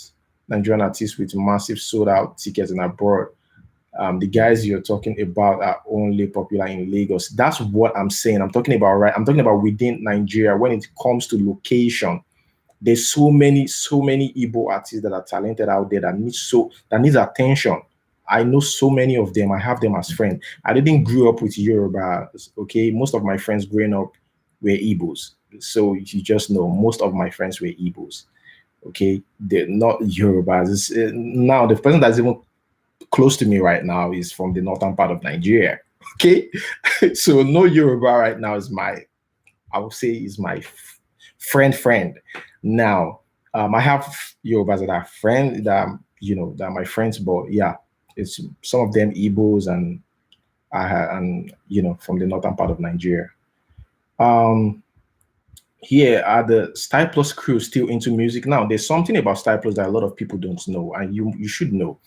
Nigerian artists with massive sold out tickets in abroad. The guys you're talking about are only popular in Lagos. That's what I'm saying. I'm talking about right. I'm talking about within Nigeria when it comes to location. There's so many Igbo artists that are talented out there that needs attention. I know so many of them. I have them as friends. I didn't grow up with Yoruba. Okay, most of my friends growing up were Igbos. So you just know most of my friends were Igbos. Okay, they're not Yorubas. Now the person that's even close to me right now is from the northern part of Nigeria. Okay, so no Yoruba right now is I would say is my friend. Now, I have Yorubas that are friends that are my friends, but yeah, it's some of them Igbos and from the northern part of Nigeria. Um, Here are the Style Plus crew still into music now. There's something about Style Plus that a lot of people don't know, and you should know.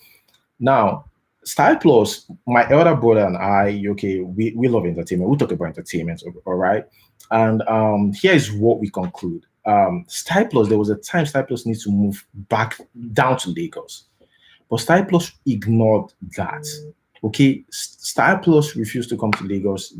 Now, Style Plus, my elder brother and I, okay, we love entertainment. We talk about entertainment, all right. And here is what we conclude. Style Plus, there was a time Style Plus needs to move back down to Lagos, but Style Plus ignored that. Okay, Style Plus refused to come to Lagos.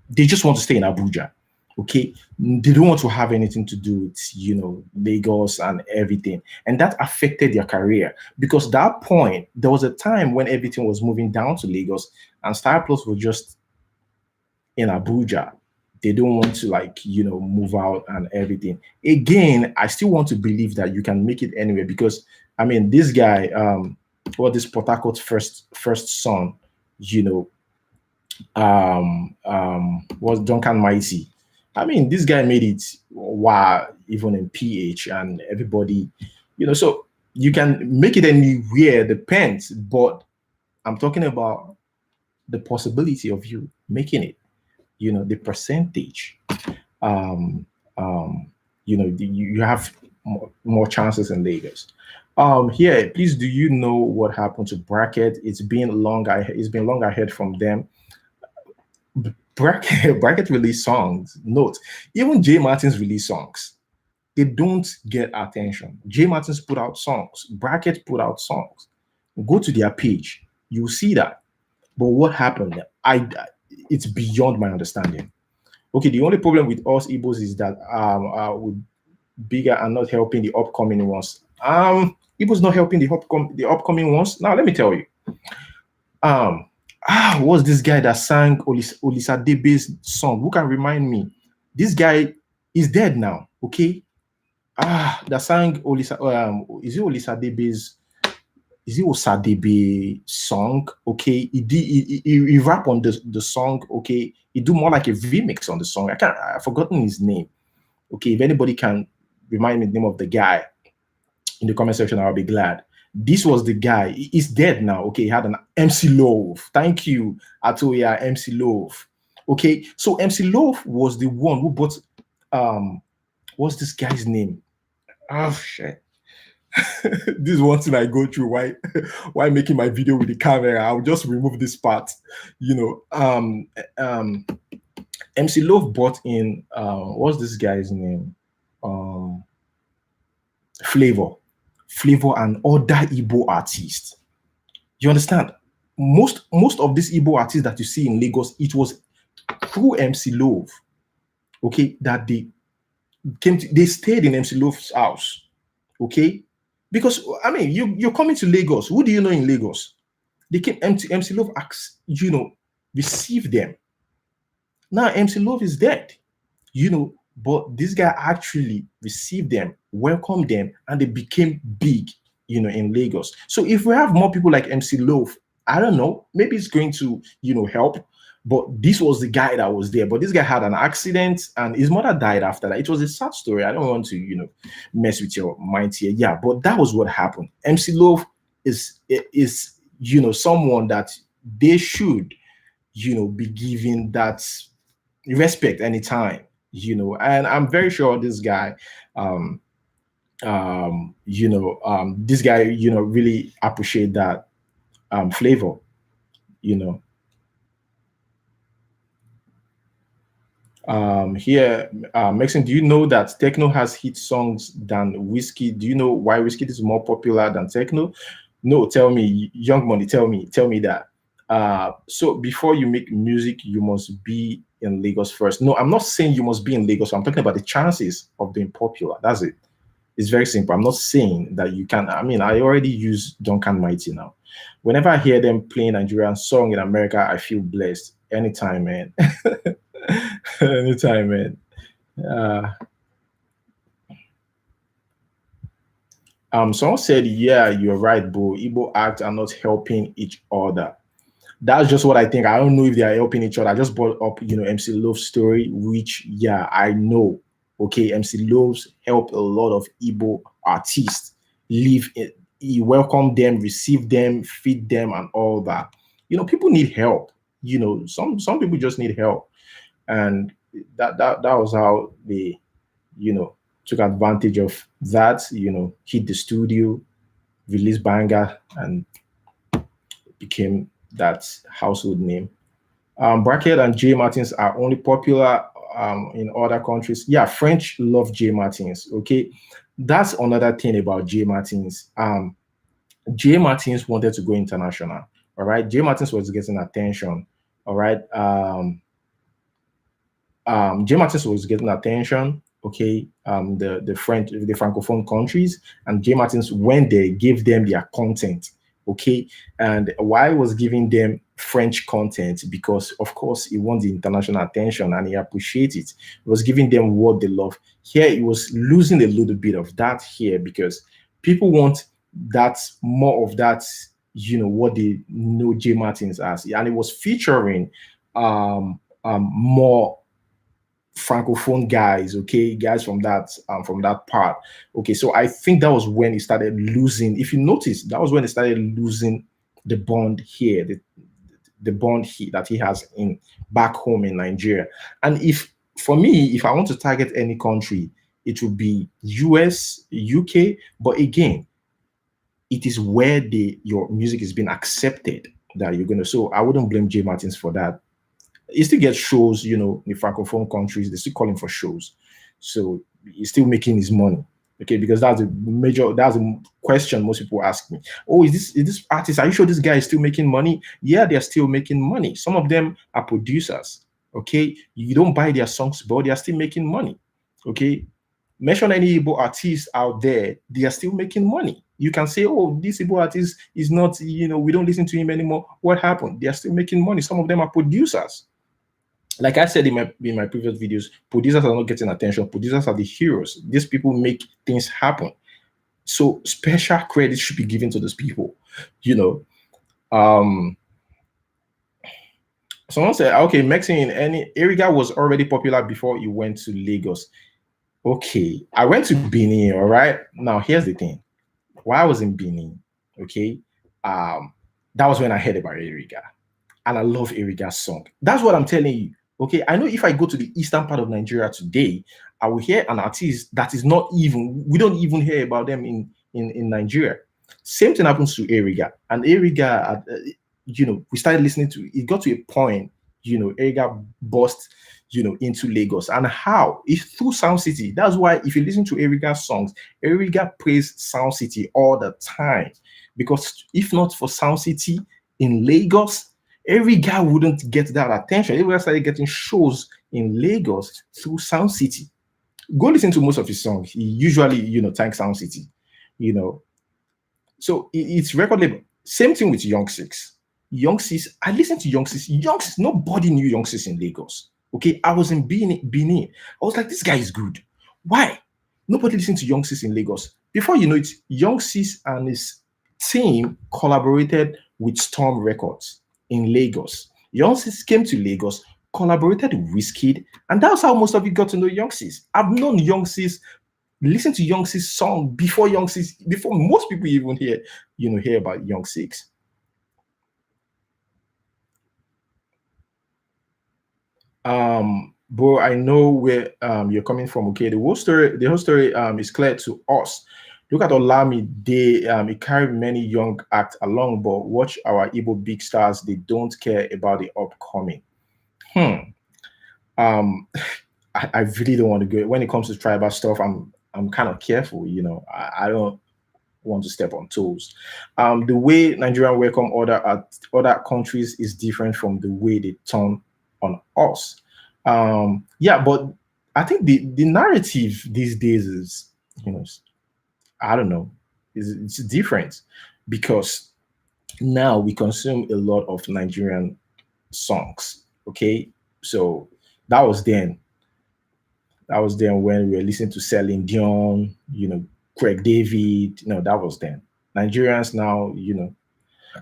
They just want to stay in Abuja. Okay, they don't want to have anything to do with Lagos and everything, and that affected their career because that point there was a time when everything was moving down to Lagos and Star Plus was just in Abuja. They don't want to move out and everything. Again, I still want to believe that you can make it anywhere because I mean this guy, this Port Harcourt first son, you know, was Duncan Mighty. I mean, this guy made it while even in PH and everybody, so you can make it anywhere, depends. But I'm talking about the possibility of you making it, the percentage. Um, you have more chances in Lagos. Here, please, do you know what happened to Bracket? It's been long. It's been long ahead from them. Bracket release songs. Note, even Jay Martins release songs. They don't get attention. Jay Martins put out songs. Bracket put out songs. Go to their page. You'll see that. But what happened? It's beyond my understanding. Okay, the only problem with us Igbos is that with bigger and not helping the upcoming ones. Igbos not helping the upcoming ones. Now let me tell you. What's this guy that sang Olisa Debe's song? Who can remind me? This guy is dead now. Okay. That sang Olisa. Is it Olisa Debe's? Is it Osadebe song? Okay, he rap on the song. Okay, he do more like a remix on the song. I've forgotten his name. Okay, if anybody can remind me the name of the guy in the comment section, I'll be glad. This was the guy. He's dead now. Okay, he had an MC Love. Thank you, Atoya MC Love. Okay, so MC Love was the one who bought what's this guy's name? Oh shit. This is one thing I go through. Why making my video with the camera? I'll just remove this part. MC Love bought in what's this guy's name? Flavor and other Igbo artists. You understand? Most of these Igbo artists that you see in Lagos, it was through MC Love, okay, that they stayed in MC Love's house, okay? Because I mean, you're coming to Lagos. Who do you know in Lagos? They came MC Love received them. Now MC Love is dead, but this guy actually received them, welcomed them, and they became big, in Lagos. So if we have more people like MC Love, I don't know, maybe it's going to, help. But this was the guy that was there. But this guy had an accident and his mother died after that. It was a sad story. I don't want to, mess with your mind here. Yeah, but that was what happened. MC Love is someone that they should, be given that respect anytime, and I'm very sure this guy, this guy, really appreciate that flavor, Here, Maxine, do you know that techno has hit songs than Wizkid? Do you know why Wizkid is more popular than techno? No, tell me, Young Money, tell me that. So before you make music, you must be in Lagos first. No, I'm not saying you must be in Lagos. I'm talking about the chances of being popular. That's it. It's very simple. I'm not saying that you can. I mean, I already use Duncan Mighty now. Whenever I hear them playing Nigerian song in America, I feel blessed. Anytime, man. Anytime, man. Someone said, yeah, you're right, bro. Igbo acts are not helping each other. That's just what I think. I don't know if they are helping each other. I just brought up, MC Love's story, which, yeah, I know. Okay, MC Love's helped a lot of Igbo artists live. He welcomed them, received them, feed them, and all that. People need help. Some people just need help, and that was how they, took advantage of that. Hit the studio, released banger, and became that household name. Brackett and J Martins are only popular in other countries. Yeah, French love J Martins. Okay, that's another thing about J Martins. J Martins wanted to go international. All right, J Martins was getting attention. All right, J Martins was getting attention. Okay, the francophone countries, and J Martins went there, gave them their content. Okay, and why was giving them French content? Because of course he wants the international attention and he appreciates it. He was giving them what they love. Here he was losing a little bit of that here because people want that more of that, what they know J Martins as, and it was featuring more francophone guys, okay, guys from that part. Okay, so I think that was when he started losing. If you notice, that was when he started losing the bond here, the bond that he has in back home in Nigeria. And if I want to target any country, it would be US, UK, but again, it is where your music is being accepted that you're gonna. So I wouldn't blame J Martins for that. He still gets shows, in francophone countries. They still call him for shows, so he's still making his money. Okay, because that's a question most people ask me. Oh, is this artist? Are you sure this guy is still making money? Yeah, they're still making money. Some of them are producers. Okay, you don't buy their songs, but they are still making money. Okay, mention any Igbo artists out there, they are still making money. You can say, oh, this Igbo artist is not, we don't listen to him anymore. What happened? They are still making money. Some of them are producers. Like I said in my previous videos, producers are not getting attention. Producers are the heroes. These people make things happen. So special credit should be given to those people. Someone said, okay, Maxine, Eriga was already popular before he went to Lagos. Okay, I went to Benin, all right? Now, here's the thing. While I was in Benin, okay, that was when I heard about Eriga. And I love Eriga's song. That's what I'm telling you. Okay, I know if I go to the eastern part of Nigeria today, I will hear an artist that is not even, we don't even hear about them in Nigeria. Same thing happens to Eriga. And Eriga, we started listening to, it got to a point, Erica burst, into Lagos. And how? It's through Sound City. That's why if you listen to Erica's songs, Erica prays Sound City all the time. Because if not for Sound City in Lagos, Erica wouldn't get that attention. Erica started getting shows in Lagos through Sound City. Go listen to most of his songs. He usually, thanks Sound City, So it's record label. Same thing with Young Six. Young Six, I listened to Young Six. Young Six, nobody knew Young Six in Lagos. Okay, I was in Benin. I was like, this guy is good. Why? Nobody listened to Young Six in Lagos. Before you know it, Young Six and his team collaborated with Storm Records in Lagos. Young Six came to Lagos, collaborated with Wizkid, and that's how most of you got to know Young Six. I've known Young Six, listen to Young Six song before most people even hear about Young Six. Bro, I know where you're coming from. Okay, the whole story is clear to us. Look at Olamide. He carried many young acts along, but watch our Igbo big stars. They don't care about the upcoming. I really don't want to go. When it comes to tribal stuff, I'm kind of careful. I don't want to step on toes. The way Nigerian welcome other countries is different from the way they turn on us. Yeah, but I think the narrative these days is, I don't know, it's different because now we consume a lot of Nigerian songs. Okay, so that was then. That was then when we were listening to Celine Dion, Craig David. That was then. Nigerians now,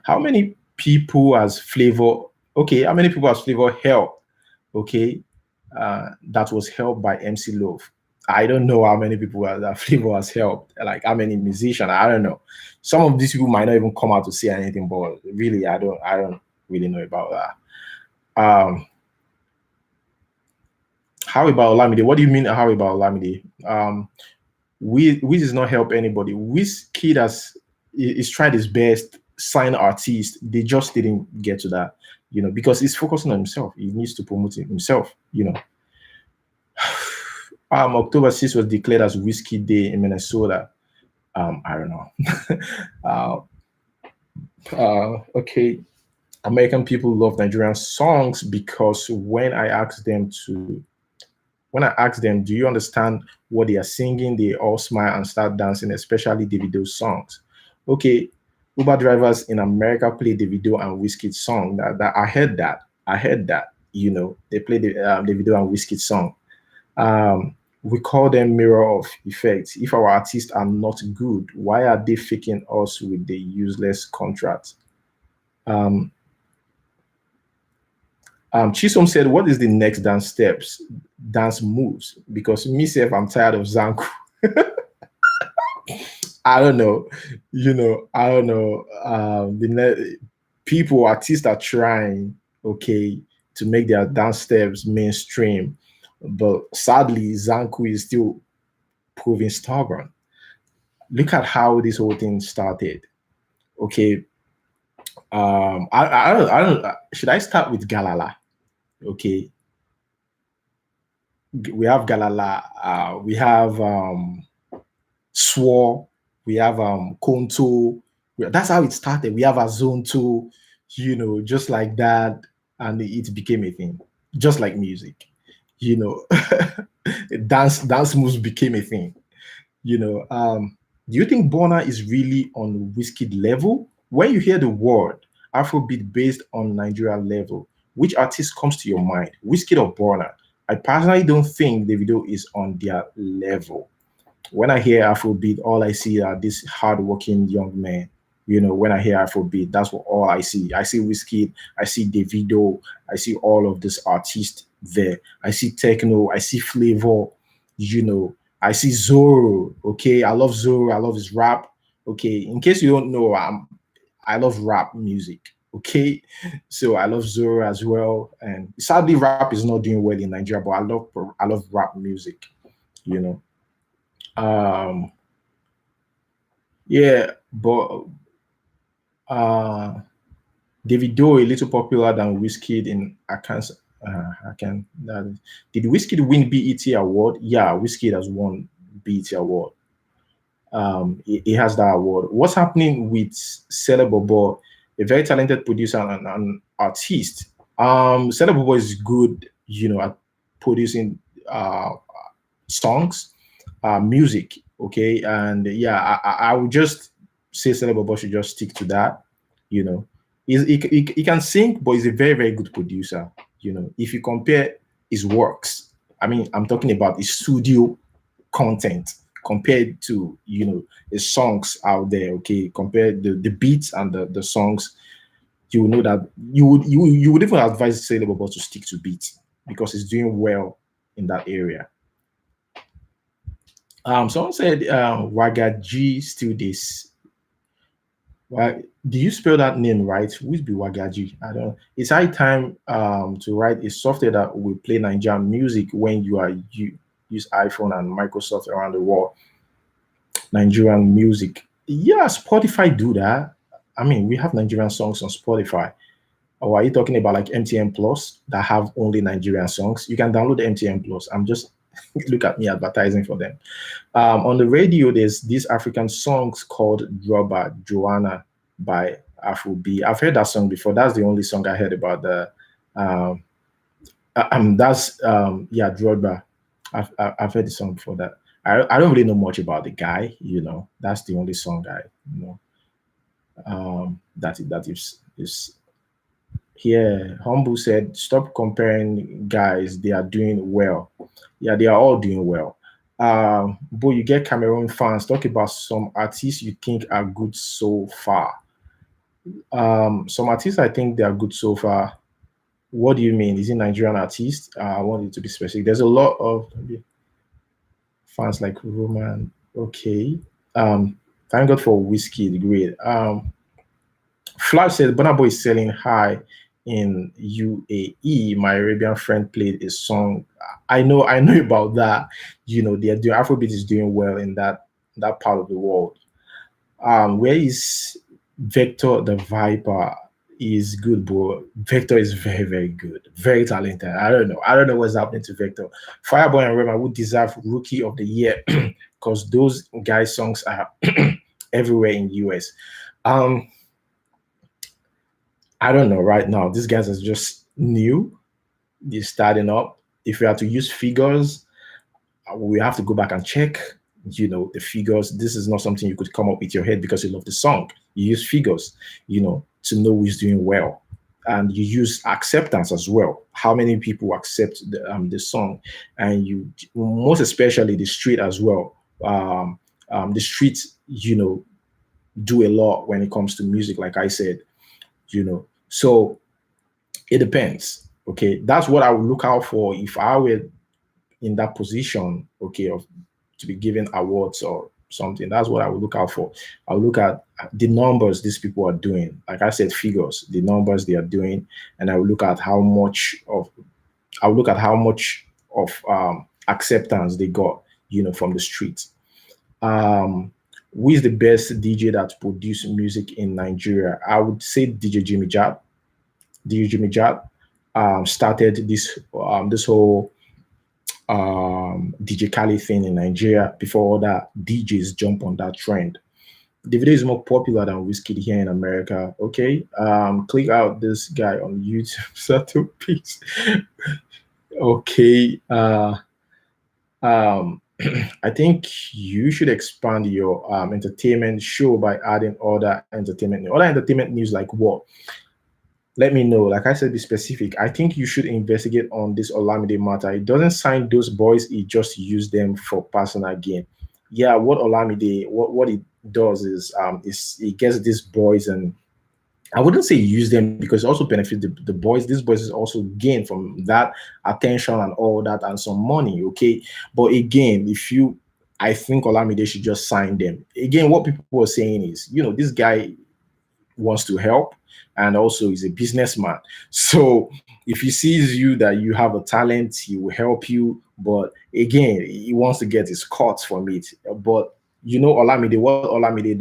how many people has Flavor? Okay, how many people has Flavor helped? Okay, that was helped by MC Love. I don't know how many people that Flavor has helped. Like how many musicians? I don't know. Some of these people might not even come out to say anything, but really, I don't really know about that. How about Olamide? What do you mean? How about Olamide? Wiz does not help anybody. Wizkid is tried his best, sign artists. They just didn't get to that, because he's focusing on himself. He needs to promote himself, October 6th was declared as Whiskey Day in Minnesota. I don't know. Okay. American people love Nigerian songs because when I ask them, do you understand what they are singing? They all smile and start dancing, especially Davido's songs. Okay, Uber drivers in America play Davido and Wizkid song. That I heard that. They play the Davido and Wizkid song. We call them mirror of effects. If our artists are not good, why are they faking us with the useless contracts? Chisom said, what is the next dance moves? Because myself, I'm tired of Zanku. I don't know. I don't know. Artists are trying, okay, to make their dance steps mainstream. But sadly, Zanku is still proving stubborn. Look at how this whole thing started. Okay. I don't should I start with Galala? Okay, we have Galala, we have Swore, we have Konto. That's how it started. We have Azonto, just like that, and it became a thing, just like music. Dance moves became a thing. Do you think Burna is really on Wizkid level? When you hear the word Afrobeat based on Nigeria level, which artist comes to your mind, Wizkid or Burna? I personally don't think Davido is on their level. When I hear Afrobeat, all I see are these hardworking young men. When I hear Afrobeat, that's all I see. I see Wizkid, I see Davido, I see all of these artists there. I see techno, I see flavor, I see Zoro. Okay, I love Zoro, I love his rap. Okay, in case you don't know, I love rap music. Okay, so I love Zoro as well, and sadly, rap is not doing well in Nigeria. But I love rap music. Yeah, but Davido a little popular than Wizkid in Arkansas. I can. Did Wizkid win BET award? Yeah, Wizkid has won BET award. He has that award. What's happening with Celebobo, a very talented producer and artist? Celebobo is good, at producing songs, music. Okay, and yeah, I would just say Celebobo should just stick to that. You know, he can sing, but he's a very very good producer. If you compare his works, I mean, I'm talking about his studio content compared to the songs out there. Okay, compare the beats and the songs, you will know that you would even advise Sailor to stick to beats because he's doing well in that area. Someone said Wagaji still this. Why do you spell that name right? Who's be Wagaji? I don't know. It's high time to write a software that will play Nigerian music when you use iPhone and Microsoft around the world. Nigerian music. Yeah, Spotify do that. I mean, we have Nigerian songs on Spotify. Or are you talking about like MTN Plus that have only Nigerian songs? You can download MTN Plus. I'm just look at me advertising for them. On the radio, there's these African songs called Droba Joanna by Afro B. I've heard that song before. That's the only song I heard about the that's yeah, Droba. I've heard the song before that. I don't really know much about the guy, That's the only song I that is here. Humble said, "Stop comparing guys. They are doing well. Yeah, they are all doing well. But you get Cameroon fans talk about some artists you think are good so far. Some artists I think they are good so far. What do you mean? Is it Nigerian artists? I want it to be specific. There's a lot of fans like Roman. Okay. Thank God for Whiskey. Great. Flash said Burna Boy is selling high in UAE. My Arabian friend played a song. I know about that. The Afrobeat is doing well in that part of the world. Where is Vector the Viper? Is good, bro. Vector is very, very good, very talented. I don't know what's happening to Vector. Fireboy and Rema would deserve Rookie of the Year because those guys' songs are everywhere in US. I don't know right now. These guys are just new. They're starting up. If we have to use figures, we have to go back and check, the figures. This is not something you could come up with your head because you love the song. You use figures, to know who's doing well. And you use acceptance as well. How many people accept the song? And you, most especially the street as well. The streets, do a lot when it comes to music, like I said, So it depends. Okay, that's what I would look out for if I were in that position, okay, to be given awards or something. That's what I would look out for. I'll look at the numbers these people are doing. Like I said, figures, the numbers they are doing, and I will look at how much of acceptance they got, from the streets. Who is the best DJ that produce music in Nigeria? I would say DJ Jimmy Jab. DJ Jimmy Jab started this whole DJ Khaled thing in Nigeria before other DJs jump on that trend. The video is more popular than Wizkid here in America. Okay, click out this guy on YouTube. Settle piece. Okay. I think you should expand your entertainment show by adding other entertainment news like what? Let me know. Like I said, be specific. I think you should investigate on this Olamide matter. It doesn't sign those boys, it just use them for personal gain. Yeah, what Olamide, what it does is it gets these boys, and I wouldn't say use them because it also benefit the boys. These boys is also gain from that attention and all that and some money, okay? But again, I think Olamide should just sign them. Again, what people are saying is, this guy wants to help and also is a businessman. So if he sees you that you have a talent, he will help you. But again, he wants to get his cuts from it. But Olamide, what Olamide does